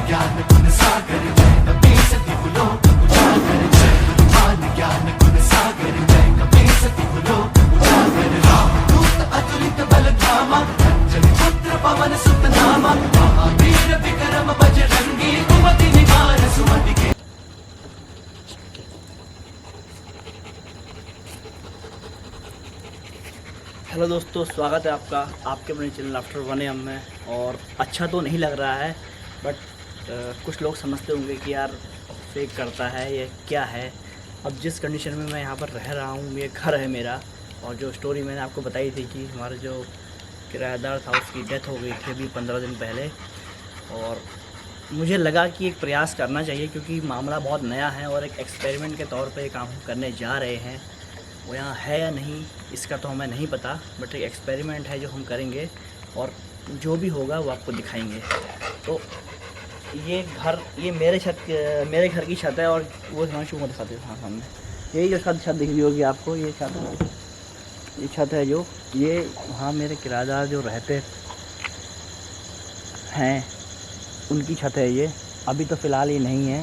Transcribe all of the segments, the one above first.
Hello दोस्तों, स्वागत है आपका आपके अपने चैनल आफ्टर 1 AM में। और अच्छा तो नहीं लग रहा है बट कुछ लोग समझते होंगे कि यार फेक करता है ये क्या है। अब जिस कंडीशन में मैं यहाँ पर रह रहा हूँ, ये घर है मेरा, और जो स्टोरी मैंने आपको बताई थी कि हमारा जो किराएदार था उसकी डेथ हो गई थी अभी 15 दिन पहले। और मुझे लगा कि एक प्रयास करना चाहिए क्योंकि मामला बहुत नया है और एक एक्सपेरिमेंट के तौर पर काम करने जा रहे हैं। वो यहाँ है या नहीं इसका तो हमें नहीं पता, बट एक एक्सपेरिमेंट है जो हम करेंगे और जो भी होगा वो आपको दिखाएंगे। तो ये घर, ये मेरे घर की छत है और वो हिमांशु को दिखाते हैं सामने। यही जो छत दिख रही होगी आपको, ये छत है जो ये वहाँ मेरे किराएदार जो रहते हैं उनकी छत है ये। अभी तो फ़िलहाल ये नहीं है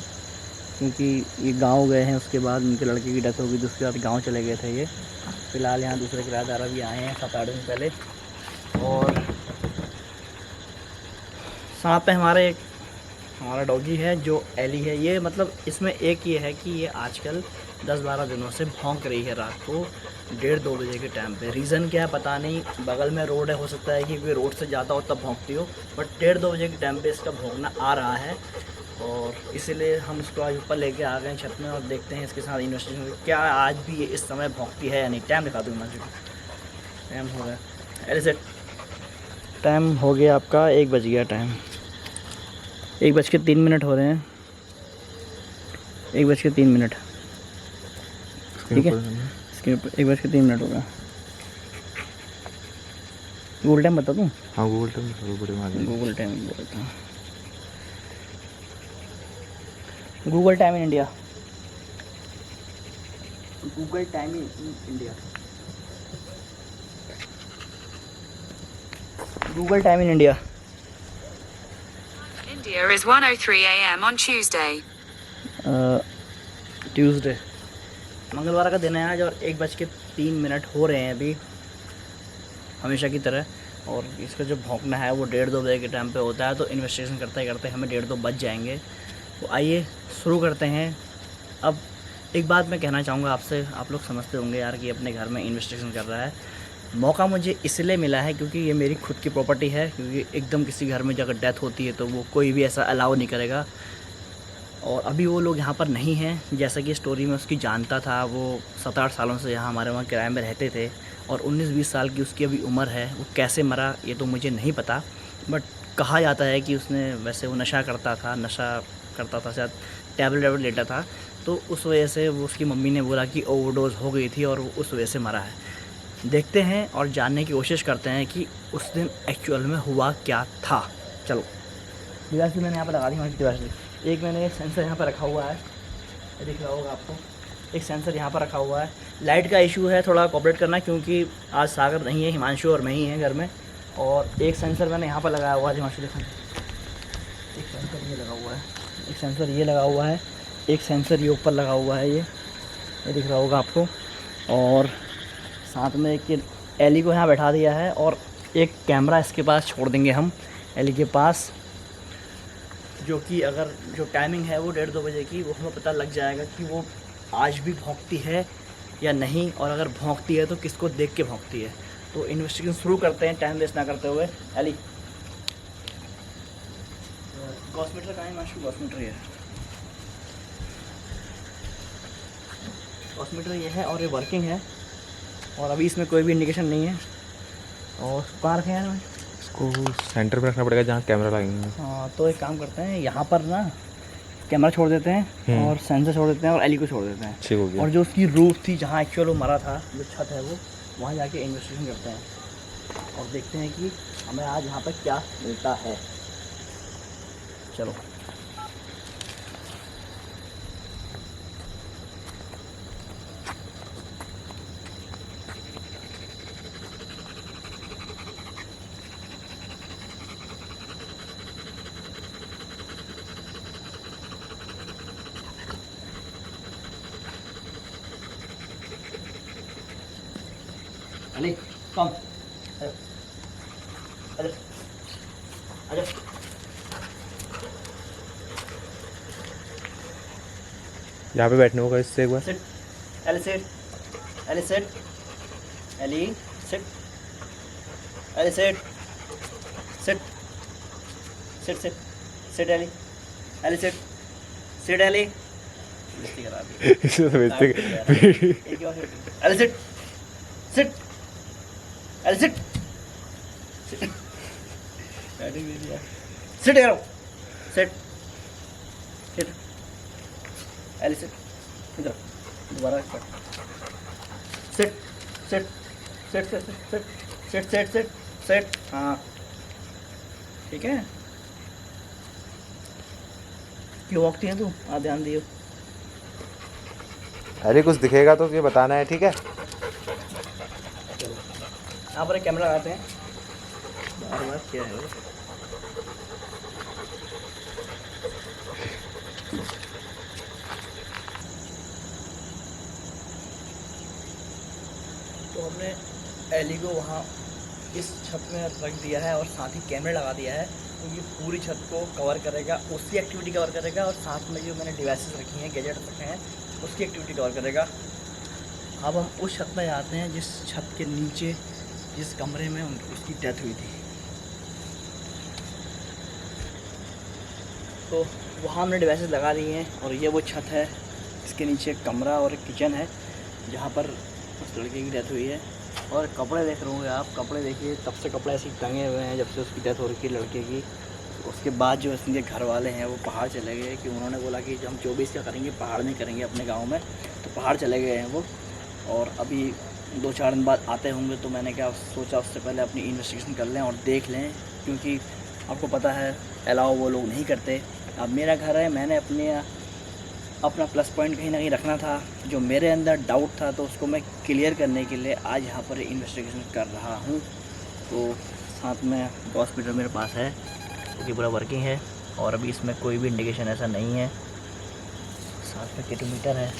क्योंकि ये गांव गए हैं, उसके बाद उनके लड़के की डेथ हो गई, उसके बाद गांव चले गए थे ये। फ़िलहाल यहाँ दूसरे किराएदार अभी आए हैं 7-8 दिन पहले। और साथ पे हमारा डॉगी है जो एली है। ये मतलब इसमें एक ये है कि ये आजकल 10-12 दिनों से भौंक रही है रात को 1:30-2 बजे के टाइम पे। रीज़न क्या है पता नहीं, बगल में रोड है, हो सकता है कि कोई रोड से जाता हो तब भौंकती हो, बट 1:30-2 बजे के टाइम पे इसका भौंकना आ रहा है। और इसीलिए हम इसको आज ऊपर लेके आ गए छत में और देखते हैं इसके साथ इन्वेस्टिगेशन क्या आज भी ये इस समय भौंकती है या नहीं। टाइम दिखा दूँगा मुझे, टाइम हो गया ऐसे, टाइम हो गया आपका 1 बज गया। टाइम 1:03 हो रहे हैं, 1:03। ठीक है, इसके ऊपर 1:03 हो गया। गूगल टाइम बता दूँ? हाँ गूगल टाइम गूगल टाइम बोलता हूँ। Google time in India, Google time in India, Google time in India. India is 1:03 AM on Tuesday. Tuesday, मंगलवार का दिन है आज और 1:03 हो रहे हैं अभी, हमेशा की तरह। और इसका जो भौंकना है वो 1:30-2 बजे के टाइम पे होता है। तो इन्वेस्टिगेशन करते करते हमें 1:30-2 बज जाएंगे। तो आइए शुरू करते हैं। अब एक बात मैं कहना चाहूँगा आपसे, आप लोग समझते होंगे यार कि अपने घर में इन्वेस्टिगेशन कर रहा है। मौका मुझे इसलिए मिला है क्योंकि ये मेरी खुद की प्रॉपर्टी है, क्योंकि एकदम किसी घर में अगर डेथ होती है तो वो कोई भी ऐसा अलाउ नहीं करेगा। और अभी वो लोग यहाँ पर नहीं हैं, जैसा कि स्टोरी में उसकी जानता था। वो 7-8 सालों से यहाँ हमारे वहाँ किराए में रहते थे और 19-20 साल की उसकी अभी उम्र है। वो कैसे मरा ये तो मुझे नहीं पता, बट कहा जाता है कि उसने, वैसे वो नशा करता था, शायद टैबलेट लेता था, तो उस वजह से वो उसकी मम्मी ने बोला कि ओवरडोज हो गई थी और उस वजह से मरा है। देखते हैं और जानने की कोशिश करते हैं कि उस दिन एक्चुअल में हुआ क्या था। चलो, डिवाइस भी मैंने यहाँ पर लगा दी हमारी डिवाइस। एक मैंने एक सेंसर यहाँ पर रखा हुआ है, दिख रहा होगा आपको, एक सेंसर यहाँ पर रखा हुआ है। लाइट का इशू है, थोड़ा कोऑपरेट करना क्योंकि आज सागर नहीं है, हिमांशु और मैं ही हैं घर में। और एक सेंसर मैंने यहाँ पर लगाया हुआ है, हिमांशु देखा, एक सेंसर ये लगा हुआ है, एक सेंसर ये लगा हुआ है, एक सेंसर ये ऊपर लगा हुआ है, ये दिख रहा होगा आपको। और साथ में एक एली को यहाँ बैठा दिया है और एक कैमरा इसके पास छोड़ देंगे हम एली के पास, जो कि अगर जो टाइमिंग है वो 1:30-2 बजे की, वो हमें पता लग जाएगा कि वो आज भी भौंकती है या नहीं, और अगर भौंकती है तो किसको देख के भौंकती है। तो इन्वेस्टिगेशन शुरू करते हैं टाइम वेस्ट ना करते हुए। एली, गॉसमीटर कहाँ है? माशू गॉसमीटर ये है, गॉसमीटर ये है और ये वर्किंग है और अभी इसमें कोई भी इंडिकेशन नहीं है। और कहाँ रखे हैं? इसको सेंटर में रखना पड़ेगा जहाँ कैमरा लगेंगे। हाँ, तो एक काम करते हैं, यहाँ पर ना कैमरा छोड़ देते हैं और सेंसर छोड़ देते हैं और एली को छोड़ देते हैं। ठीक हो गया। और जो उसकी रूफ थी जहाँ एक्चुअल वो मरा था, जो छत है वो, वहाँ जाके इन्वेस्टिगेशन करते हैं और देखते हैं कि हमें आज यहाँ पर क्या मिलता है। चलो, अली कम अरे अरे यहाँ पे बैठने होगा इससे एक बार। Sit Ellie sit Ellie sit Ellie sit Ellie sit sit sit sit sit Ellie Ellie sit sit Ellie बेइज्जती करा दी इससे तो बेइज्जती एक और Ellie sit sit Ellie sit sit करो सिट सिट एली सिट इधर दोबारा sit sit sit sit sit sit sit sit sit हाँ ठीक है। क्यों वॉकती है तू? ध्यान दियो। अरे कुछ दिखेगा तो ये बताना है, ठीक है। यहाँ पर एक कैमरा लगाते हैं। बार बार क्या है वो? तो हमने एली को वहाँ इस छत में रख दिया है और साथ ही कैमरे लगा दिया है, तो ये पूरी छत को कवर करेगा, उसकी एक्टिविटी कवर करेगा और साथ में जो मैंने डिवाइसेस रखी हैं, गैजेट रखे हैं, उसकी एक्टिविटी कवर करेगा। अब हम उस छत में जाते हैं जिस छत के नीचे जिस कमरे में उसकी डेथ हुई थी। तो वहाँ हमने डिवाइसेस लगा दिए हैं और ये वो छत है, इसके नीचे एक कमरा और एक किचन है जहाँ पर उस लड़के की डेथ हुई है। और कपड़े देख रहे होंगे आप, कपड़े देखिए, तब से कपड़े ऐसे टंगे हुए हैं जब से उसकी डेथ हो रही थी लड़के की। उसके बाद जो उसके घर वाले हैं वो पहाड़ चले गए, कि उन्होंने बोला कि जब हम 24 का करेंगे पहाड़ में करेंगे अपने गांव में, तो पहाड़ चले गए हैं वो। और अभी 2-4 दिन बाद आते होंगे, तो मैंने क्या सोचा उससे पहले अपनी इन्वेस्टिगेशन कर लें और देख लें, क्योंकि आपको पता है अलाउ वो लोग नहीं करते। अब मेरा घर है, मैंने अपना प्लस पॉइंट कहीं ना कहीं रखना था, जो मेरे अंदर डाउट था तो उसको मैं क्लियर करने के लिए आज यहाँ पर इन्वेस्टिगेशन कर रहा हूँ। तो साथ में हॉस्पिटल मेरे पास है जो कि पूरा वर्किंग है और अभी इसमें कोई भी इंडिकेशन ऐसा नहीं है। साथ में किलोमीटर है।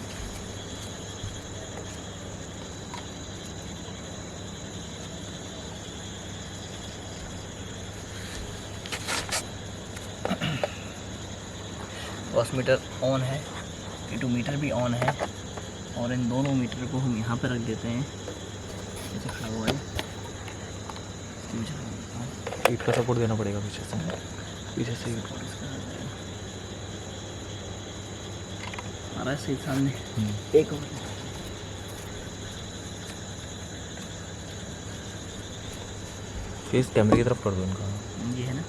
मीटर ऑन है, मीटर भी ऑन है और इन दोनों मीटर को हम यहाँ पे रख देते हैं जैसे खड़ा हुआ है। ईट का सपोर्ट देना पड़ेगा पीछे से आ रहा है सही सामने। एक और फेस कैमरे की तरफ कर दो इनका। ये है ना,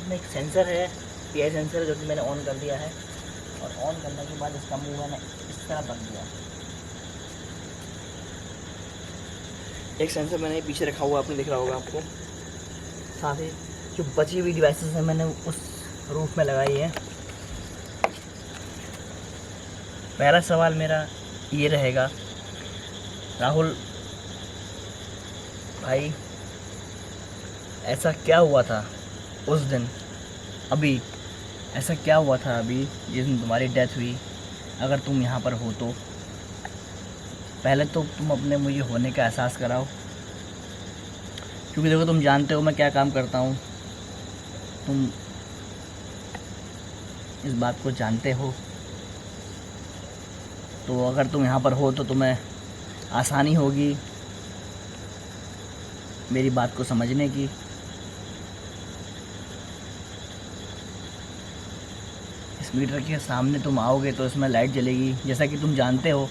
में एक सेंसर है, पीआई सेंसर, जो कि मैंने ऑन कर दिया है और ऑन करने के बाद इसका मुंह मैंने इस तरह बंद दिया। एक सेंसर मैंने पीछे रखा हुआ, आपने दिख रहा होगा आपको। साथ ही जो बची हुई डिवाइसेस हैं मैंने उस रूफ में लगाई है। पहला सवाल मेरा ये रहेगा, राहुल भाई ऐसा क्या हुआ था उस दिन, अभी ऐसा क्या हुआ था अभी जिस दिन तुम्हारी डेथ हुई? अगर तुम यहाँ पर हो तो पहले तो तुम अपने मुझे होने का एहसास कराओ, क्योंकि देखो तुम जानते हो मैं क्या काम करता हूँ, तुम इस बात को जानते हो। तो अगर तुम यहाँ पर हो तो तुम्हें आसानी होगी मेरी बात को समझने की। इस मीटर के सामने तुम आओगे तो इसमें लाइट जलेगी, जैसा कि तुम जानते हो।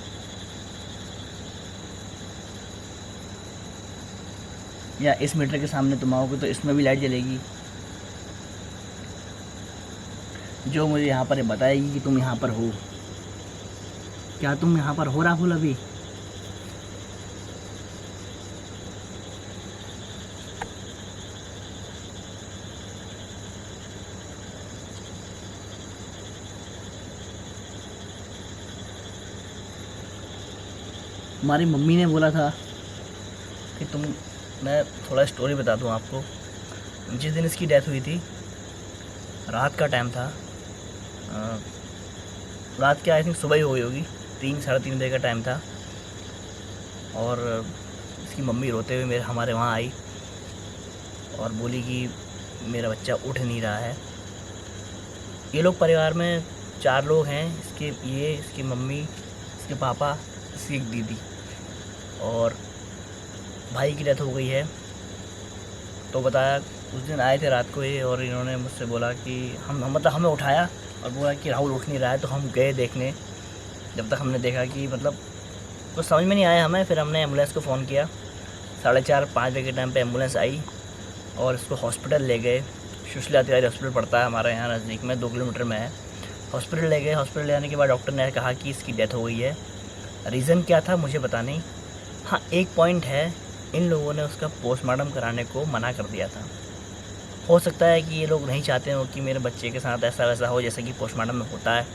या इस मीटर के सामने तुम आओगे तो इसमें भी लाइट जलेगी, जो मुझे यहाँ पर बताएगी कि तुम यहाँ पर हो। क्या तुम यहाँ पर हो राहुल अभी? हमारी मम्मी ने बोला था कि मैं थोड़ा स्टोरी बता दूं आपको। जिस दिन इसकी डेथ हुई थी रात का टाइम था, रात के आई थिंक सुबह ही हो गई होगी, 3-3:30 बजे का टाइम था। और इसकी मम्मी रोते हुए हमारे वहाँ आई और बोली कि मेरा बच्चा उठ नहीं रहा है। ये लोग परिवार में 4 लोग हैं, इसकी मम्मी, इसके पापा, इसकी एक दीदी और भाई की डेथ हो गई है। तो बताया उस दिन आए थे रात को ये, और इन्होंने मुझसे बोला कि मतलब हमें उठाया और बोला कि राहुल उठ नहीं रहा है। तो हम गए देखने। जब तक हमने देखा कि मतलब कुछ समझ में नहीं आया हमें, फिर हमने एम्बुलेंस को फ़ोन किया। 4:30-5 बजे के टाइम पे एम्बुलेंस आई और इसको हॉस्पिटल ले गए। सुशीला तिवारी हॉस्पिटल पड़ता है हमारे यहाँ नज़दीक में, 2 किलोमीटर में है। हॉस्पिटल ले गए। हॉस्पिटल ले आने के बाद डॉक्टर ने कहा कि इसकी डेथ हो गई है। रीज़न क्या था मुझे पता नहीं। हाँ, एक पॉइंट है, इन लोगों ने उसका पोस्टमार्टम कराने को मना कर दिया था। हो सकता है कि ये लोग नहीं चाहते हो कि मेरे बच्चे के साथ ऐसा वैसा हो जैसे कि पोस्टमार्टम में होता है।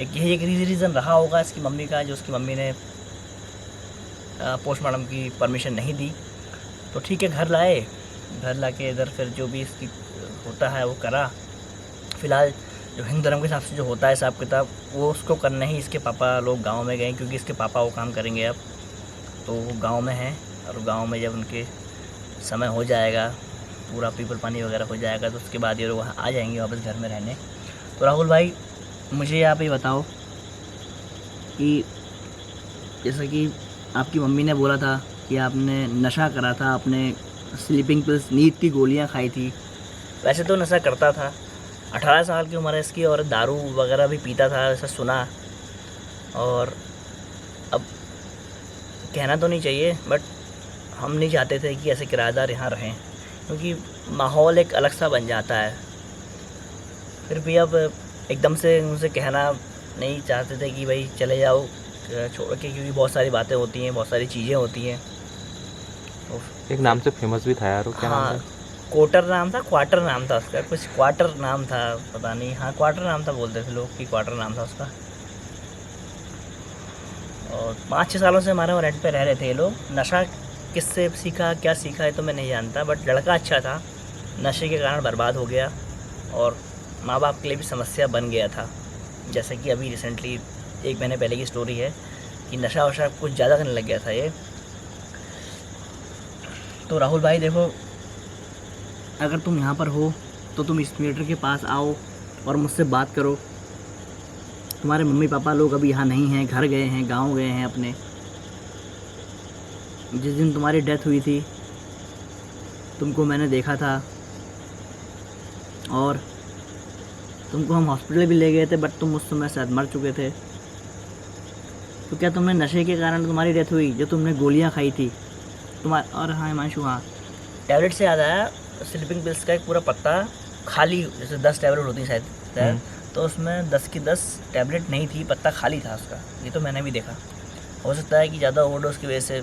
यही एक रीज़न रहा होगा इसकी मम्मी का, जो उसकी मम्मी ने पोस्टमार्टम की परमिशन नहीं दी। तो ठीक है, घर ला के इधर फिर जो भी इसकी होता है वो करा। फ़िलहाल जो हिंदू धर्म के हिसाब से जो होता है हिसाब किताब, वो उसको करना ही इसके पापा लोग गांव में गए, क्योंकि इसके पापा वो काम करेंगे अब। तो वो गांव में हैं और गांव में जब उनके समय हो जाएगा, पूरा पीपल पानी वगैरह हो जाएगा, तो उसके बाद ये लोग वहाँ आ जाएंगे वापस घर में रहने। तो राहुल भाई, मुझे आप ये बताओ कि जैसा कि आपकी मम्मी ने बोला था कि आपने नशा करा था, आपने स्लीपिंग पिल्स, नींद की गोलियां खाई थी। वैसे तो नशा करता था, 18 साल की उम्र है इसकी, और दारू वगैरह भी पीता था ऐसा सुना। और अब कहना तो नहीं चाहिए, बट हम नहीं चाहते थे कि ऐसे किराएदार यहाँ रहें, क्योंकि माहौल एक अलग सा बन जाता है। फिर भी अब एकदम से उनसे कहना नहीं चाहते थे कि भाई चले जाओ छोड़ के, क्योंकि बहुत सारी बातें होती हैं, बहुत सारी चीज़ें होती हैं। एक नाम से फेमस भी था यार वो, क्या नाम था? कोटर नाम था, क्वार्टर नाम था उसका, कुछ क्वार्टर नाम था, पता नहीं। हाँ, क्वार्टर नाम था, बोलते थे लोग कि क्वार्टर नाम था उसका। और 5-6 सालों से हमारे वहाँ रेंट पे रह रहे थे ये लोग। नशा किससे सीखा, क्या सीखा है तो मैं नहीं जानता, बट लड़का अच्छा था, नशे के कारण बर्बाद हो गया और माँ बाप के लिए भी समस्या बन गया था। जैसे कि अभी रिसेंटली 1 महीने पहले की स्टोरी है कि नशा वशा कुछ ज़्यादा करने लग गया था ये। तो राहुल भाई देखो, अगर तुम यहाँ पर हो तो तुम इस थिएटर के पास आओ और मुझसे बात करो। तुम्हारे मम्मी पापा लोग अभी यहाँ नहीं हैं, घर गए हैं, गांव गए हैं अपने। जिस दिन तुम्हारी डेथ हुई थी तुमको मैंने देखा था और तुमको हम हॉस्पिटल भी ले गए थे, बट तुम उस समय शायद मर चुके थे। तो क्या तुमने नशे के कारण तुम्हारी डेथ हुई, जो तुमने गोलियाँ खाई थी और हाँ हिमांशु, हाँ टैबलेट से याद आया, स्लीपिंग पिल्स का एक पूरा पत्ता खाली, जैसे 10 टैबलेट होती शायद, तो उसमें 10 की 10 टैबलेट नहीं थी, पत्ता खाली था उसका। ये तो मैंने भी देखा। हो सकता है कि ज़्यादा ओवरडोज की वजह से।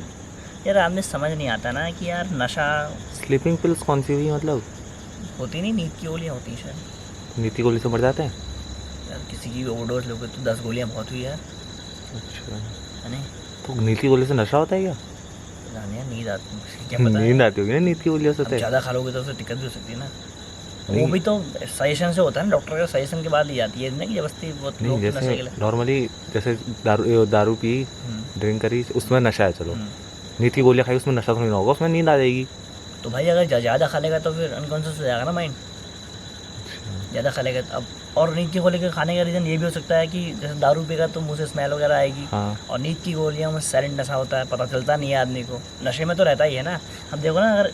यार आपने समझ नहीं आता ना कि यार नशा। स्लीपिंग पिल्स कौन सी हुई मतलब? होती नहीं, नींद की गोलियाँ होती हैं शायद। नींद की गोली से मर जाते हैं यार किसी की ओवरडोज लोगे तो 10 गोलियाँ बहुत हुई यार। अच्छा, है नहीं? तो नींद की गोली से नशा होता है क्या? यार नींद आती, क्या पता। नींद आती होगी ना नींद की गोलियों से? ज़्यादा खा लोगे तो फिर दिक्कत भी हो सकती है ना। वो भी तो सजेशन से होता है ना, डॉक्टर के सजेशन के बाद ली जाती है ना, कि जबरदस्ती वो लोग नशे के लिए। नॉर्मली जैसे दारू पी, ड्रिंक करी, उसमें नशा है, चलो। नींद की गोलियाँ खाई, उसमें नशा थोड़ी ना होगा, उसमें नींद आ जाएगी। तो भाई अगर ज़्यादा खा लेगा तो फिर अनकॉन्शियस हो जाएगा ना माइंड। ज़्यादा खा लेगा अब। और नींद की गोली के खाने का रीज़न ये भी हो सकता है कि जैसे दारू पीगा तो मुँह से स्मेल वगैरह आएगी। हाँ। और नींद की गोलियाँ में साइलेंट नशा होता है, पता चलता नहीं है आदमी को। नशे में तो रहता ही है ना। अब देखो ना, अगर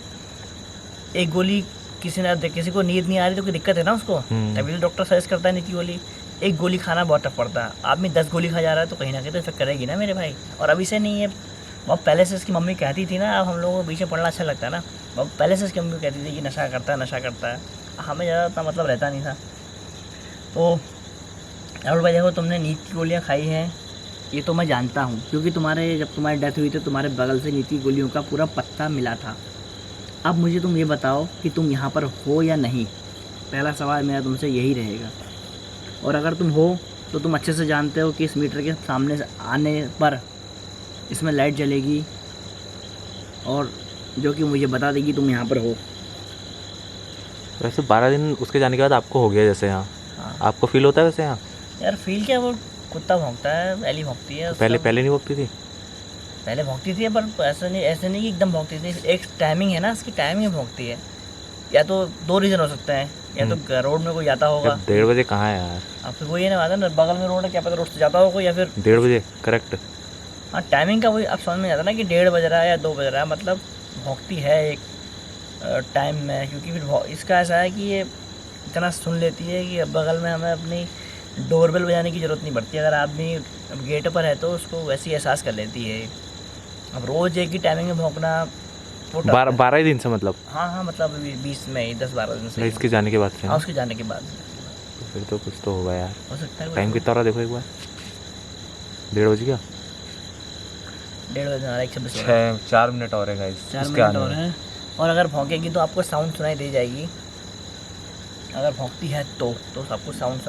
एक गोली किसी को नींद नहीं आ रही तो कोई दिक्कत है ना उसको, तभी तो डॉक्टर सजेस्ट करता है नींद की गोली। एक गोली खाना बहुत टफ पड़ता है। आदमी 10 गोली खा जा रहा है तो कहीं ना कहीं तो इफेक्ट करेगी ना मेरे भाई। और अभी से नहीं है, बहुत पहले से इसकी मम्मी कहती थी ना। अब हम लोगों को बीच में पढ़ना अच्छा लगता है ना। बहुत पहले से इसकी मम्मी कहती थी कि नशा करता है, नशा करता है। हमें ज़्यादा इतना मतलब रहता नहीं था। तो राहुल भाई देखो, तुमने नींद की गोलियाँ खाई हैं ये तो मैं जानता हूँ, क्योंकि जब तुम्हारी डेथ हुई तो तुम्हारे बगल से नींद की गोलियों का पूरा पत्ता मिला था। अब मुझे तुम ये बताओ कि तुम यहाँ पर हो या नहीं। पहला सवाल मेरा तुमसे यही रहेगा। और अगर तुम हो तो तुम अच्छे से जानते हो कि इस मीटर के सामने से आने पर इसमें लाइट जलेगी और जो कि मुझे बता देगी तुम यहाँ पर हो। वैसे 12 दिन उसके जाने के बाद आपको हो गया जैसे यहाँ? हाँ, आपको फील होता है वैसे यहाँ? यार फील क्या, वो कुत्ता भौंकता है, एली भौंकती है, पहले उसका- पहले नहीं भोगती थी? पहले भौंकती थी, पर ऐसे नहीं कि एकदम भौंकती थी, एक टाइमिंग है ना, इसकी टाइमिंग में भौंकती है। या तो दो रीज़न हो सकते हैं, या तो रोड में कोई जाता होगा। यार 1:30 बजे कहाँ है यार? अब फिर वही है ना बात है ना, बगल में रोड है, क्या पता रोड से जाता होगा, या फिर 1:30 बजे करेक्ट। हाँ टाइमिंग का वही अब समझ में आता ना कि 1:30 बज रहा है या 2 बज रहा है, मतलब भौंकती है एक टाइम में, क्योंकि फिर इसका ऐसा है कि ये इतना सुन लेती है कि अब बगल में हमें अपनी डोरबेल बजाने की ज़रूरत नहीं पड़ती। अगर आदमी गेट पर है तो उसको वैसे ही एहसास कर लेती है। अब रोज़ एक ही टाइमिंग में भौंकना वो tough 12 है। 12 ही दिन से मतलब? हाँ हाँ, मतलब अभी 20 में ही 10-12 दिन से। इसके जाने के बाद से हाँ ना? उसके जाने के बाद तो फिर तो कुछ तो होगा यार। हो सकता है। टाइम कितना हो रहा है देखो एक बार। 1:30 बज गया। 1:30 बजे हमारा 1:26 हो रहा है। 4 मिनट और है गाइस 4 मिनट और हैं, और अगर भौंकेगी तो आपको साउंड सुनाई दे जाएगी। अगर भौंकती है तो आपको साउंड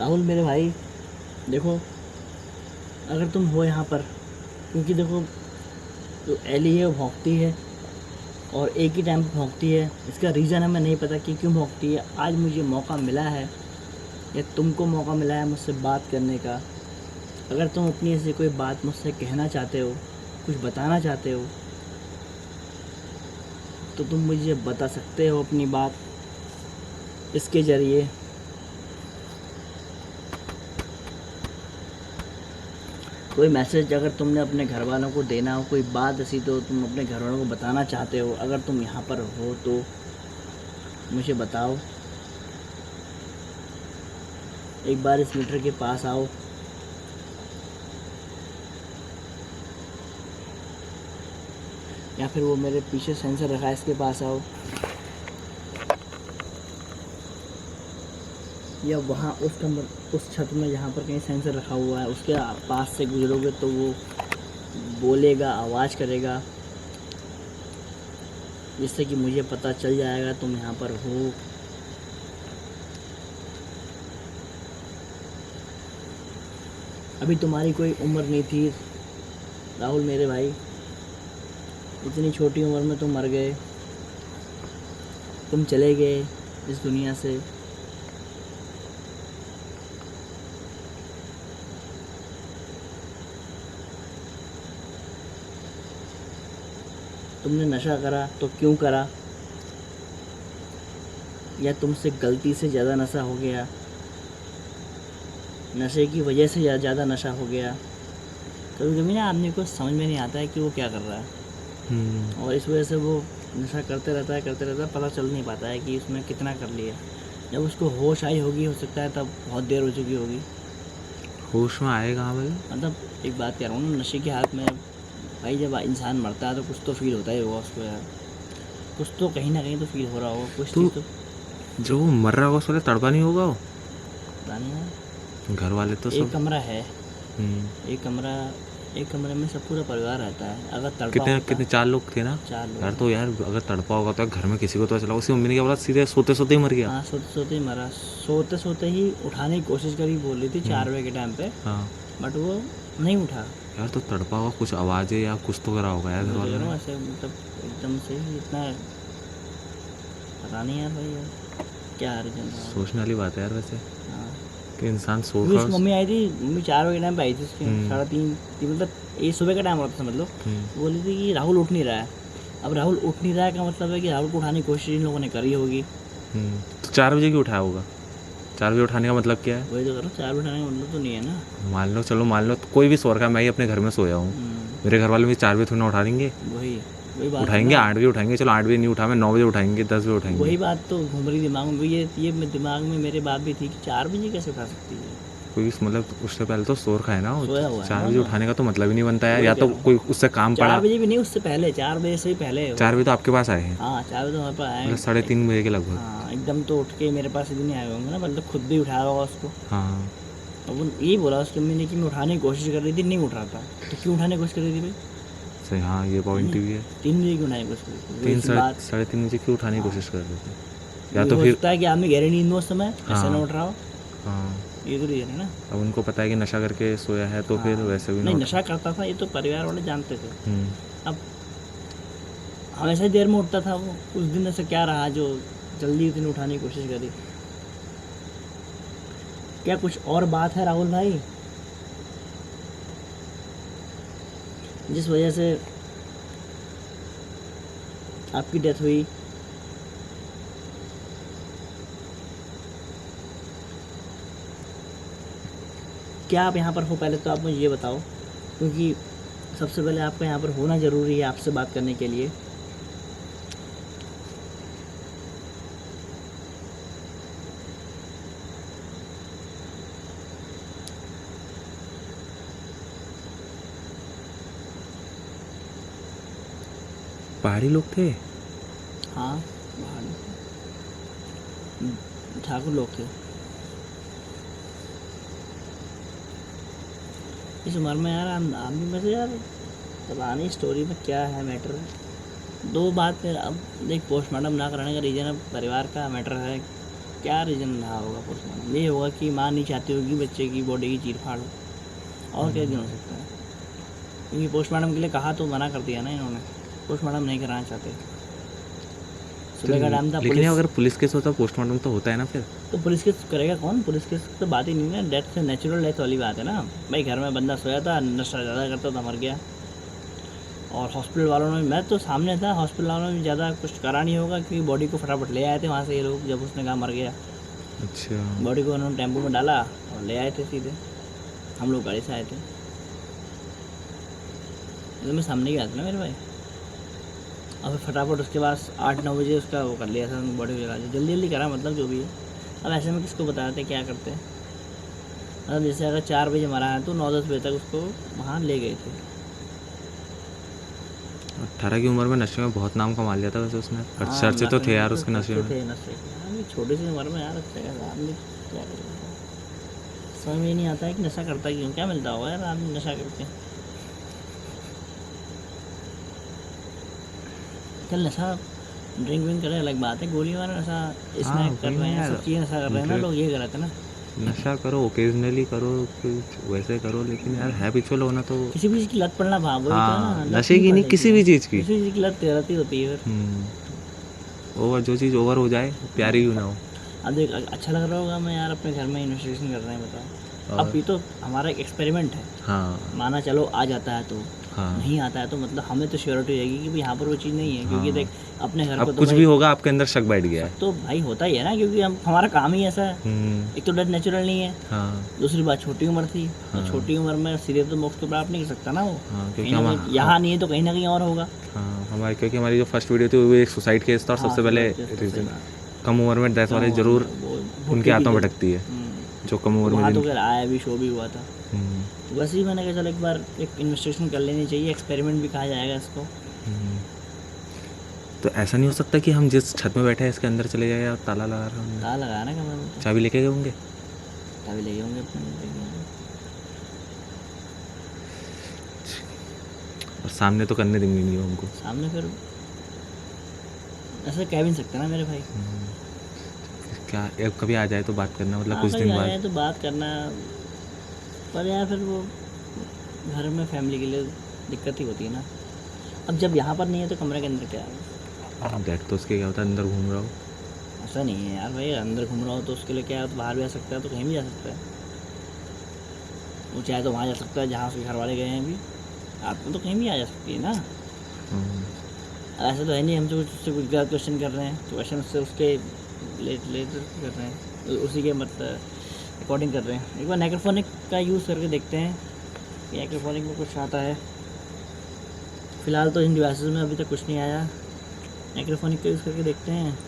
राहुल मेरे भाई, देखो अगर तुम हो यहाँ पर, क्योंकि देखो जो एली है वो भौंकती है और एक ही टाइम पे भौंकती है। इसका रीज़न हमें नहीं पता कि क्यों भौंकती है। आज मुझे मौका मिला है या तुमको मौका मिला है मुझसे बात करने का। अगर तुम अपनी ऐसी कोई बात मुझसे कहना चाहते हो, कुछ बताना चाहते हो, तो तुम मुझे बता सकते हो अपनी बात इसके ज़रिए। कोई मैसेज अगर तुमने अपने घर वालों को देना हो, कोई बात ऐसी तो तुम अपने घर वालों को बताना चाहते हो, अगर तुम यहाँ पर हो तो मुझे बताओ। एक बार इस मीटर के पास आओ। या फिर वो मेरे पीछे सेंसर रखा है, इसके पास आओ। या वहाँ उस छत में जहाँ पर कहीं सेंसर रखा हुआ है उसके पास से गुजरोगे तो वो बोलेगा, आवाज़ करेगा, जिससे कि मुझे पता चल जाएगा तुम यहाँ पर हो। अभी तुम्हारी कोई उम्र नहीं थी राहुल मेरे भाई, इतनी छोटी उम्र में तुम मर गए, तुम चले गए इस दुनिया से। तुमने नशा करा तो क्यों करा, या तुमसे गलती से ज़्यादा नशा हो गया, नशे की वजह से ज़्यादा नशा हो गया। कभी कभी ना आदमी को समझ में नहीं आता है कि वो क्या कर रहा है, और इस वजह से वो नशा करते रहता है, पता चल नहीं पाता है कि उसने कितना कर लिया। जब उसको होश आई होगी, हो सकता है तब बहुत देर हो चुकी होगी। होश में आएगा भाई। मतलब एक बात कह रहा हूँ ना, नशे के हाथ में भाई जब इंसान मरता है तो कुछ तो फील होता ही होगा उसको यार, कुछ तो कहीं ना कहीं तो फील हो रहा होगा कुछ तो जो वो मर रहा होगा उस वाले तड़पा नहीं होगा वो, पता नहीं है। घर वाले तो एक सब कमरा है, एक कमरे में सब पूरा परिवार रहता है। अगर तड़पा कितने 4 लोग थे ना 4 लोग यार। तो यार अगर तड़पा होगा तो घर में किसी को तो चला, उसकी मम्मी ने क्या बोला, सीधे सोते सोते ही मर गया। हाँ सोते सोते ही मरा, सोते सोते ही उठाने की कोशिश करी, बोल रही थी 4 बजे के टाइम पे, हाँ बट वो नहीं उठा। यार तो तड़पा होगा, कुछ आवाज़ें या कुछ तो करा होगा यार घर वालों ने। ऐसे मतलब एकदम से ही इतना पता नहीं यार भाई, यार क्या रीजन था। सोचने वाली बात है यार वैसे हाँ कि इंसान सोच क्योंकि रहा उसकी मम्मी आई थी, मम्मी 4 बजे के टाइम पे आई थी उसकी, 3:30 मतलब ये सुबह का टाइम होता था मतलब। बोली थी कि राहुल उठ नहीं रहा है। अब राहुल उठ नहीं रहा है का मतलब है कि राहुल को उठाने की कोशिश इन लोगों ने करी होगी। तो 4 बजे क्यों उठाया होगा? 4 बजे उठाने का मतलब क्या है? वही तो करो, 4 बजे उठाने का मतलब तो नहीं है ना। मान लो, चलो मान लो तो कोई भी सो रखा है, मैं ही अपने घर में सोया हूँ, मेरे घर वाले मुझे 4 बजे थोड़ा उठाएंगे? वही बात उठाएंगे 8 बजे उठाएंगे, चलो 8 बजे नहीं उठा मैं 9 बजे उठाएंगे, 10 बजे उठाएंगे। वही बात तो घूम रही दिमाग में, ये दिमाग में मेरे बात भी थी कि 4 बजे कैसे उठा सकती है कोई मतलब उससे पहले तो सो रखा है ना, सोया हुआ है 4 ना। बजे उठाने का तो मतलब ही नहीं बनता यार। या तो कोई उससे काम पड़ा। 4 बजे भी नहीं, उससे पहले 4 बजे से ही पहले। 4 बजे तो आपके पास आए हैं? हाँ 4 बजे तो हमारे पास आए, मतलब 3:30 बजे के लगभग। हाँ एकदम तो उठ के मेरे पास इतने आए होंगे ना, मतलब खुद भी उठाया होगा उसको। हाँ अब वो यही बोला उसकी मम्मी ने कि मैं उठाने की कोशिश कर रही थी, नहीं उठ रहा था। तो क्यों उठाने की कोशिश कर रही थी भाई? सही, हाँ ये पॉइंट भी है। 3 बजे क्यों उठाने की कोशिश कर रही थी? 3-3:30 बजे क्यों उठाने की कोशिश कर रहे थे? या तो फिर है कि आदमी गहरी नींद में उस समय ऐसे ना उठ रहा हो। हाँ ये तो रीजन है ना। अब उनको पता है कि नशा करके सोया है तो फिर वैसे भी नहीं नशा करता था, ये तो परिवार वाले जानते थे। अब हमेशा देर में उठता था वो, उस दिन ऐसा क्या रहा जो जल्दी उतनी उठाने की कोशिश करी? क्या कुछ और बात है राहुल भाई जिस वजह से आपकी डेथ हुई? क्या आप यहाँ पर हो, पहले तो आप मुझे ये बताओ, क्योंकि सबसे पहले आपका यहाँ पर होना ज़रूरी है आपसे बात करने के लिए। पहाड़ी लोग थे? हाँ ठाकुर लोग थे। इस उम्र में यार हम भी में से यार पता नहीं स्टोरी में क्या है मैटर। 2 बात में अब देख, पोस्टमार्टम ना कराने का रीज़न अब परिवार का मैटर है क्या रीज़न रहा होगा पोस्टमार्टम? ये होगा कि माँ नहीं चाहती होगी बच्चे की बॉडी की चीर फाड़ हो, और क्या रीज़न हो सकता है? क्योंकि पोस्टमार्टम के लिए कहा तो मना कर दिया ना इन्होंने, पोस्टमार्टम नहीं कराना चाहते। सुबह का टाइम था, लेकिन पुलिस अगर पुलिस केस होता पोस्टमार्टम तो होता है ना फिर। तो पुलिस केस करेगा कौन? पुलिस केस तो बात ही नहीं है, डेथ से नेचुरल डेथ वाली बात है ना भाई। घर में बंदा सोया था, नशा ज़्यादा करता था, मर गया। और हॉस्पिटल वालों ने, मैं तो सामने था, हॉस्पिटल वालों ने ज़्यादा कुछ करा नहीं होगा क्योंकि बॉडी को फटाफट ले आए थे वहाँ से ये लोग, जब उसने कहा मर गया। अच्छा। बॉडी को उन्होंने टेम्पो में डाला और ले आए थे सीधे, हम लोग गाड़ी से आए थे। तो मैं सामने गया था ना मेरे भाई, और फिर फटाफट उसके बाद 8-9 बजे उसका वो कर लिया था, बॉडी को लगा दिया, जल्दी जल्दी करा, मतलब जो भी है। अब ऐसे में किसको बताते क्या करते हैं? मतलब जैसे अगर 4 बजे मरा है तो 9-10 बजे तक उसको वहाँ ले गए थे। 18 की उम्र में नशे में बहुत नाम कमा लिया था वैसे उसने, हाँ, चर्चे तो थे यार नशे उसके नशे में। थे नशे के। हाँ, ये छोटी सी उम्र में यार अच्छा कैसा आदमी क्या करेगा? समझ में ही नहीं आता है कि नशा करता क्यों, क्या मिलता होगा यार आदमी नशा करके। चल नशा ड्रिंक विंक करे अलग बात है, गोली वाला नशा स्नैक कर वही रहे हैं, यार, सब चीज़ें नशा कर रहे हैं ना लोग, ये गलत है ना। नशा करो ओकेजनली करो, कुछ वैसे करो, लेकिन यार हैबिचुअल होना तो। किसी भी चीज़ की लत पड़ना भाव, वही तो है हाँ, ना, लत नशे की नहीं, पड़नी किसी भी चाहिए। चीज़ की। किसी चीज़ की लत रहती होती है फिर। ओवर, जो चीज़ ओवर हो जाए प्यारी क्यों ना हो। अब देख अच्छा लग रहा होगा मैं यार अपने घर में इन्वेस्टिगेशन कर रहे हैं, बताओ। अब ये तो हमारा एक एक्सपेरिमेंट है, हाँ माना चलो आ जाता है तो, हाँ। नहीं आता है तो मतलब हमें तो श्योरिटी रहेगी कि भाई यहाँ पर वो चीज़ नहीं है, क्योंकि हाँ। देख अपने घर को अब तो कुछ भाई भी होगा आपके अंदर शक बैठ गया है। तो भाई होता ही है ना, क्योंकि हम हमारा काम ही ऐसा है। एक तो डेथ नेचुरल नहीं है, हाँ दूसरी बात छोटी उम्र थी, तो हाँ। छोटी उम्र में सीधे तो मोक्ष को प्राप्त नहीं कर सकता ना वो। हाँ, क्योंकि कहीं ना कहीं यहाँ नहीं है तो कहीं ना कहीं और होगा। हाँ हमारी, क्योंकि हमारी जो फर्स्ट वीडियो थी वो एक सुसाइड केस था, और हाँ, सबसे पहले suicide case तो सही रीजन बात। कम उम्र में डेथ वाले जरूर वो उनकी भुट्टी आत्मा की भटकती है, हम्म। जो कम उम्र में वहाँ तो जिन- खैर आया भी, शो भी हुआ था। हम्म, तो वैसे ही मैंने कहा चलो एक बार एक इन्वेस्टिगेशन कर लेनी चाहिए, एक्सपेरिमेंट भी कहा जाएगा इसको। हम्म। तो ऐसा नहीं हो सकता कि हम जिस छत में बैठे हैं इसके अंदर चले जाए और ताला लगा रहे होंगे, ताला लगाया ना कमरे में, तो चाबी लेके गए होंगे। चाबी ले गए होंगे अपने, लेके होंगे। और सामने तो करने देंगे नहीं वो हमको। सामने फिर ऐसा कह भी नहीं सकते ना मेरे भाई। क्या अब कभी आ जाए तो बात करना, मतलब हाँ, कुछ कभी दिन आ बाद। जाए तो बात करना, पर यार फिर वो घर में फैमिली के लिए दिक्कत ही होती है ना। अब जब यहाँ पर नहीं है तो कमरे के अंदर क्या है? डेट तो उसके क्या होता है, अंदर घूम रहा हो। ऐसा नहीं है यार भाई, अंदर घूम रहा हो तो उसके लिए क्या है, तो बाहर भी आ सकता है, तो कहीं भी जा सकता है। वो चाहे तो वहाँ जा सकता है जहाँ उसके घर वाले गए हैं भी, आत्मा तो कहीं भी आ जा सकती है ना। ऐसा तो है नहीं हम तो उससे कुछ गलत क्वेश्चन कर रहे हैं, तो क्वेश्चन उससे उसके लेटर कर रहे हैं, उसी के मतलब अकॉर्डिंग कर रहे हैं। एक बार नेक्रोफोनिक का यूज़ करके देखते हैं कि नेक्रोफोनिक में कुछ आता है। फ़िलहाल तो इन डिवाइसेस में अभी तक कुछ नहीं आया, नेक्रोफोनिक का यूज़ करके देखते हैं।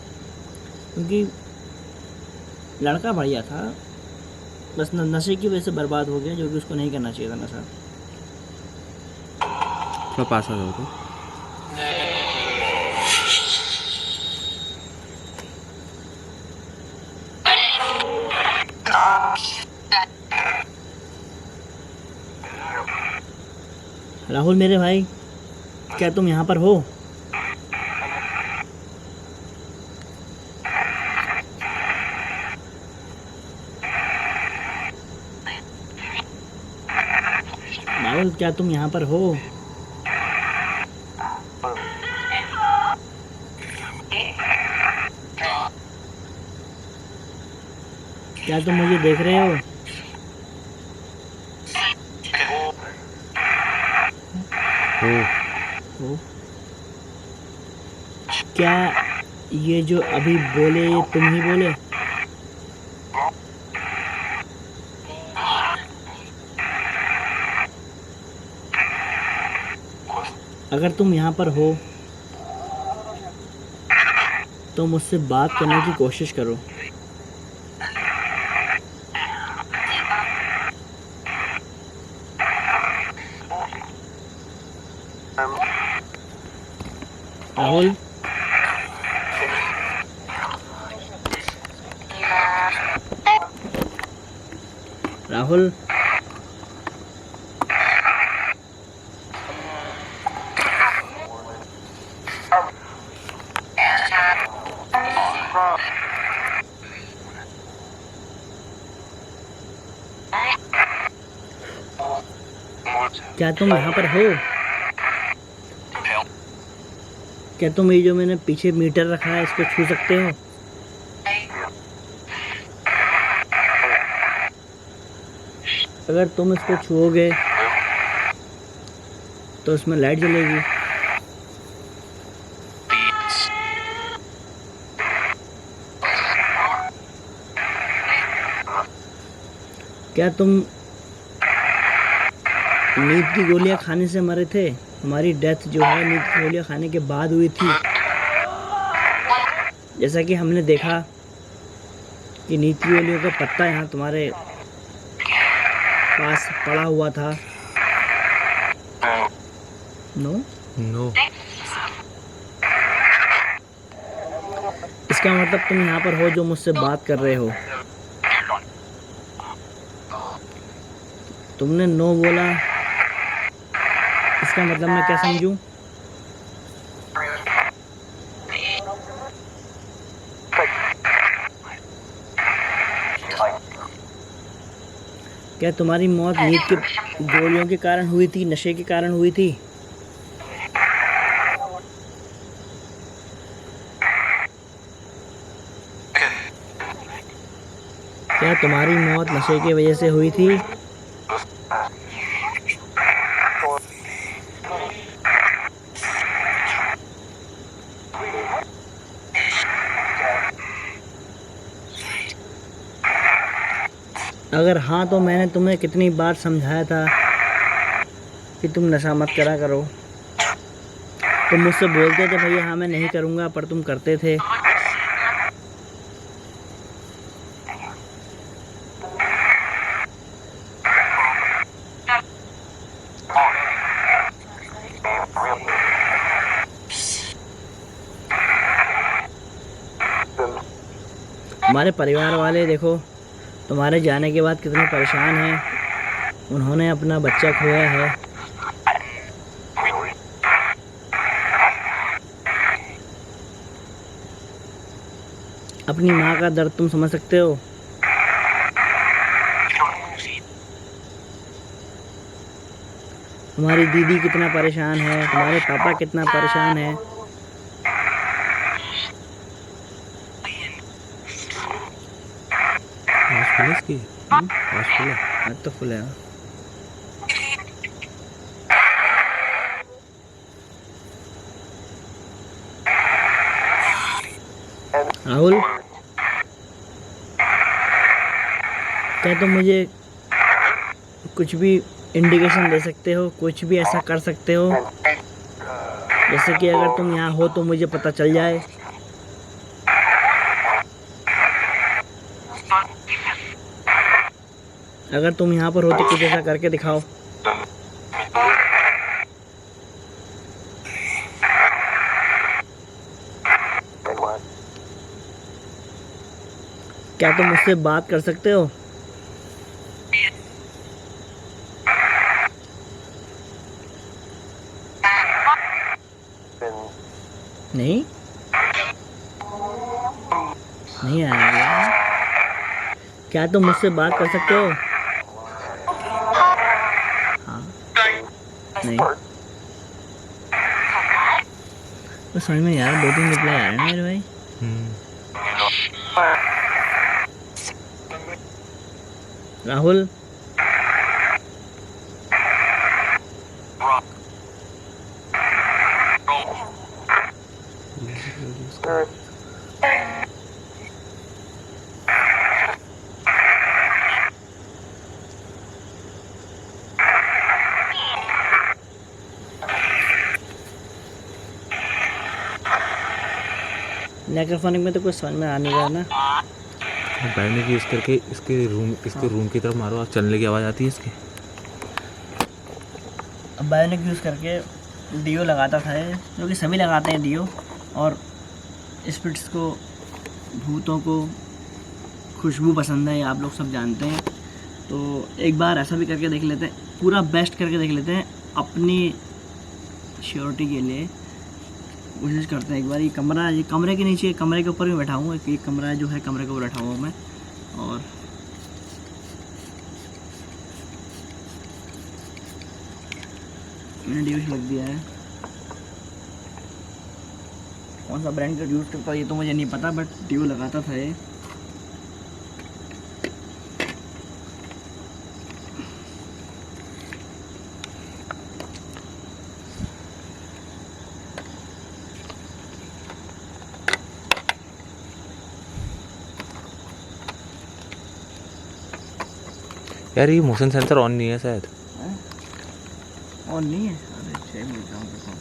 क्योंकि लड़का बढ़िया था, बस नशे की वजह से बर्बाद हो गया, जो कि उसको नहीं करना चाहिए था नशा। थोड़ा पास आ जाओ तो। राहुल मेरे भाई, क्या तुम यहाँ पर हो? राहुल क्या तुम यहाँ पर हो? क्या तुम मुझे देख रहे हो? हो? क्या ये जो अभी बोले ये तुम ही बोले? अगर तुम यहाँ पर हो तो मुझसे बात करने की कोशिश करो। राहुल, राहुल, क्या तुम यहाँ पर हो? क्या तुम ये जो मैंने पीछे मीटर रखा है इसको छू सकते हो? अगर तुम इसको छुओगे तो इसमें लाइट जलेगी। क्या तुम नींद की गोलियां खाने से मरे थे? हमारी डेथ जो है नींद की गोलियां खाने के बाद हुई थी। जैसा कि हमने देखा कि नींद की गोलियों का पत्ता यहाँ तुम्हारे पास पड़ा हुआ था। No no. इसका मतलब तुम यहाँ पर हो जो मुझसे बात कर रहे हो। तुमने नो बोला, इसका मतलब मैं क्या समझूं? क्या तुम्हारी मौत नींद के गोलियों के कारण हुई थी, नशे के कारण हुई थी? क्या तुम्हारी मौत नशे की वजह से हुई थी? अगर हाँ तो मैंने तुम्हें कितनी बार समझाया था कि तुम नशा मत करा करो। तुम मुझसे बोलते थे भैया हाँ मैं नहीं करूँगा, पर तुम करते थे। हमारे परिवार वाले देखो तुम्हारे जाने के बाद कितने परेशान हैं। उन्होंने अपना बच्चा खोया है। अपनी माँ का दर्द तुम समझ सकते हो? तुम्हारी दीदी कितना परेशान है, तुम्हारे पापा कितना परेशान है। इसकी आज फुल है। आज तो फुल है। राहुल, क्या तुम मुझे कुछ भी इंडिकेशन दे सकते हो, कुछ भी ऐसा कर सकते हो जैसे कि अगर तुम यहाँ हो तो मुझे पता चल जाए? अगर तुम यहाँ पर हो तो कुछ ऐसा करके दिखाओ। क्या तुम मुझसे बात कर सकते हो? नहीं नहीं आया। क्या तुम मुझसे बात कर सकते हो? हाँ नहीं। तो समझ में यार 2-3 रिप्लाई आ रहे हैं मेरे भाई। राहुल, नेक्रोफोनिक में तो कुछ समझ में आ नहीं रहा ना। बैठने की यूज़ करके इसके रूम की तरफ मारो, चलने की आवाज़ आती है इसकी। अब बायोनिक यूज़ करके डीओ लगाता था जो कि सभी लगाते हैं डीओ, और स्पिरिट्स को, भूतों को खुशबू पसंद है, आप लोग सब जानते हैं। तो एक बार ऐसा भी करके देख लेते हैं, पूरा बेस्ट करके देख लेते हैं अपनी श्योरिटी के लिए। कोशिश करते हैं एक बार। ये कमरे के नीचे, कमरे के ऊपर भी बैठा हूँ। एक कमरा जो है, कमरे के ऊपर बैठा हुआ मैं, और मैंने डिविश लग दिया है। कौन सा ब्रांड का यूज़ करता है ये तो मुझे नहीं पता, बट ड्यू लगाता था ये। यार ये मोशन सेंसर ऑन नहीं है शायद। और नहीं है, अरे 6 मिनट का देखो।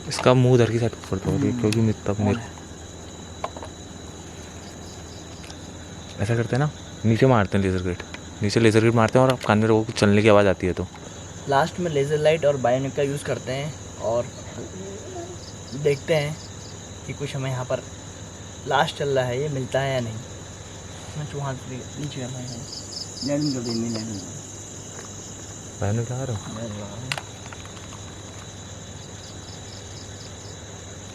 इसका मुंह उधर की साइड ऊपर तो क्योंकि मेरे ऐसा करते हैं ना, नीचे मारते हैं लेज़र गेट, नीचे लेज़र गेट मारते हैं और कान में वो चलने की आवाज़ आती है तो लास्ट में लेज़र लाइट और बायोनिक का यूज़ करते हैं और देखते हैं कि कुछ हमें यहाँ पर लास्ट चल रहा है ये मिलता है या नहीं। मैं चूहा नीचे करना है, लैंडिंग कर देंगे, लैंडिंग मैंने क्या रहा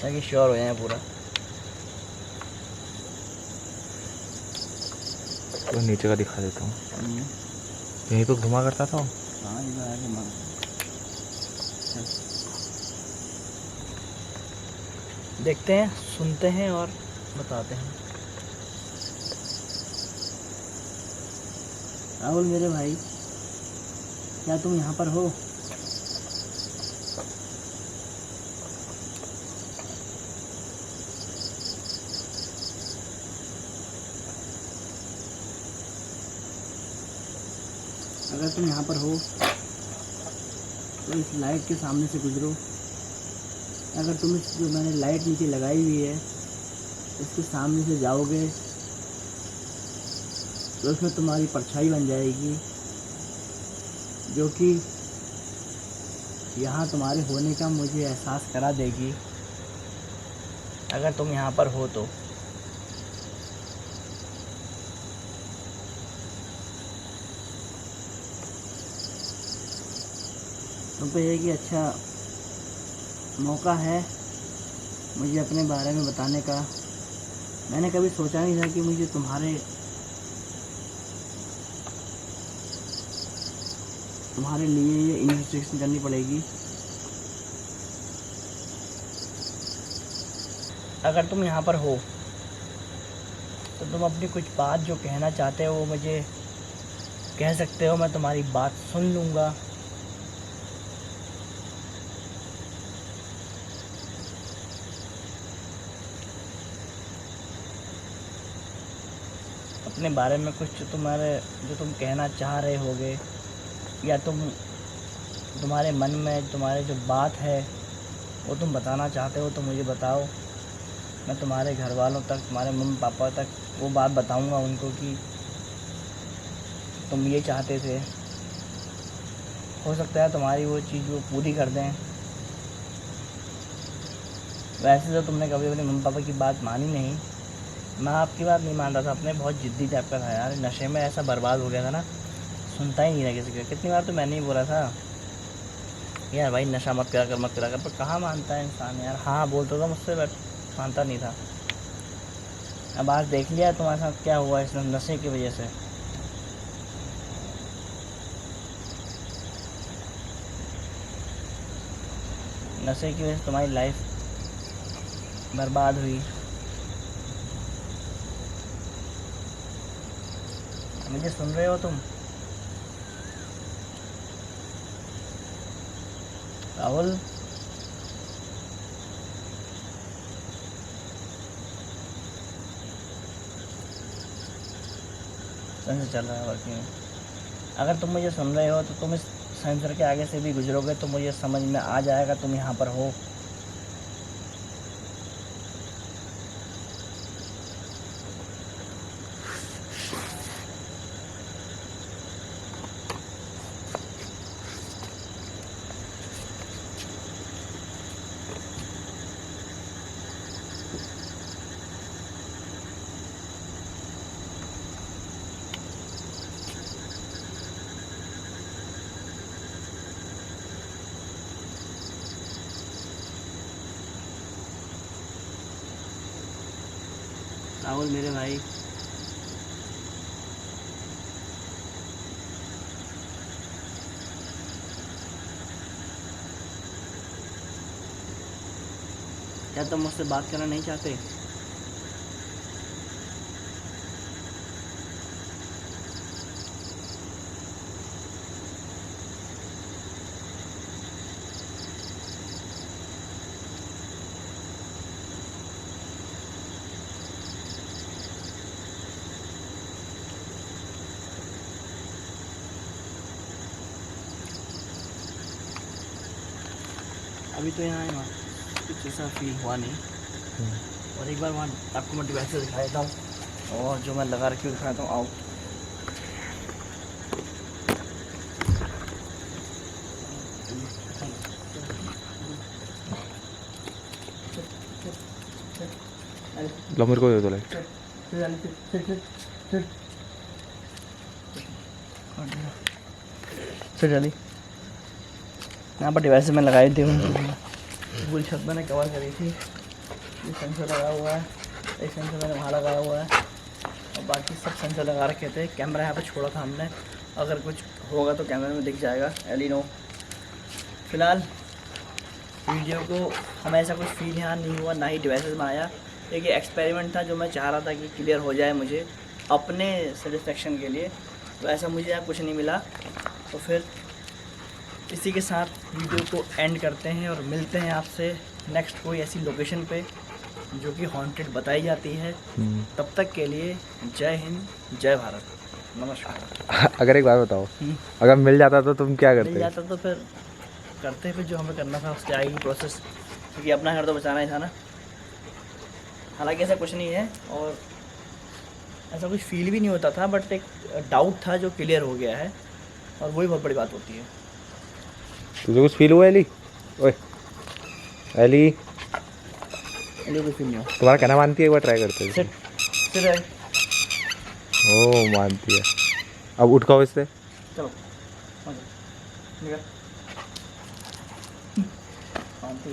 ताकि श्योर हो जाए पूरा। तो नीचे का दिखा देता हूँ। यहीं तो घुमा करता था। हाँ इधर आके मार। देखते हैं, सुनते हैं और बताते हैं। राहुल मेरे भाई, क्या तुम यहाँ पर हो? अगर तुम यहाँ पर हो तो इस लाइट के सामने से गुजरो। अगर तुम इस जो मैंने लाइट नीचे लगाई हुई है इसके सामने से जाओगे तो उसमें तुम्हारी परछाई बन जाएगी, जो कि यहाँ तुम्हारे होने का मुझे एहसास करा देगी। अगर तुम यहाँ पर हो तो तुम पे ये कि अच्छा मौका है मुझे अपने बारे में बताने का। मैंने कभी सोचा नहीं था कि मुझे तुम्हारे लिए ये इन्वेस्टिगेशन करनी पड़ेगी। अगर तुम यहाँ पर हो तो तुम अपनी कुछ बात जो कहना चाहते हो वो मुझे कह सकते हो, मैं तुम्हारी बात सुन लूँगा। अपने बारे में कुछ जो तुम कहना चाह रहे होगे या तुम्हारे मन में तुम्हारे जो बात है वो तुम बताना चाहते हो तो मुझे बताओ। मैं तुम्हारे घर वालों तक, तुम्हारे मम्मी पापा तक वो बात बताऊंगा उनको कि तुम ये चाहते थे। हो सकता है तुम्हारी वो चीज़ वो पूरी कर दें। वैसे तो तुमने कभी अपने मम्मी पापा की बात मानी नहीं, मैं आपकी बात नहीं मान रहा था। अपने बहुत ज़िद्दी टाइप का था यार, नशे में ऐसा बर्बाद हो गया था ना, सुनता ही नहीं था किसी का। कितनी बार तो मैंने ही बोला था यार भाई नशा मत करा कर, पर कहाँ मानता है इंसान यार। हाँ बोलता था मुझसे बट मानता नहीं था। अब आज देख लिया तुम्हारे साथ क्या हुआ इस नशे की वजह से। नशे की वजह से तुम्हारी लाइफ बर्बाद हुई। मुझे सुन रहे हो तुम? राहुल सेंसर चल रहा है वर्किंग। अगर तुम मुझे सुन रहे हो तो तुम इस सेंसर के आगे से भी गुजरोगे तो मुझे समझ में आ जाएगा तुम यहाँ पर हो। राहुल मेरे भाई, क्या तुम मुझसे बात करना नहीं चाहते? अभी तो यहाँ है वहाँ कुछ ऐसा फील हुआ नहीं। और एक बार वहाँ आपको मैं डिवाइस दिखा देता हूँ और जो मैं लगा रखी हूँ दिखाता हूँ। आओ लो मेरे को दे दो लाइट। फिर जल्दी यहाँ पर डिवाइस मैं लगाई थी, पूरी छत मैंने कवर करी थी। ये सेंसर लगा हुआ है, एक सेंसर मैंने वहाँ लगाया हुआ है और बाकी सब सेंसर लगा रखे थे। कैमरा यहाँ पे छोड़ा था हमने, अगर कुछ होगा तो कैमरे में दिख जाएगा। एलिनो फ़िलहाल वीडियो को हमें ऐसा कुछ फील यहाँ नहीं हुआ, ना ही डिवाइसेस में आया। एक एक्सपेरिमेंट था जो मैं चाह रहा था कि क्लियर हो जाए मुझे अपने सेटिस्फेक्शन के लिए, तो ऐसा मुझे यहाँ कुछ नहीं मिला। तो फिर इसी के साथ वीडियो को एंड करते हैं और मिलते हैं आपसे नेक्स्ट कोई ऐसी लोकेशन पे जो कि हॉन्टेड बताई जाती है। तब तक के लिए जय हिंद, जय भारत, नमस्कार। अगर एक बात बताओ, अगर मिल जाता तो तुम क्या मिल करते? जाता तो फिर करते फिर जो हमें करना था उसकी आएगी प्रोसेस, क्योंकि अपना घर तो बचाना ही था ना। हालांकि ऐसा कुछ नहीं है और ऐसा कुछ फील भी नहीं होता था, बट एक डाउट था जो क्लियर हो गया है और वही बहुत बड़ी बात होती है। तुझे कुछ फील हुआ एली? ओए एली, कोई फील नहीं हो। तुम्हारा कहना मानती है? एक बार ट्राई करते हैं। फिर ओ मानती है। अब उठ खाओ इससे। चलो निकल।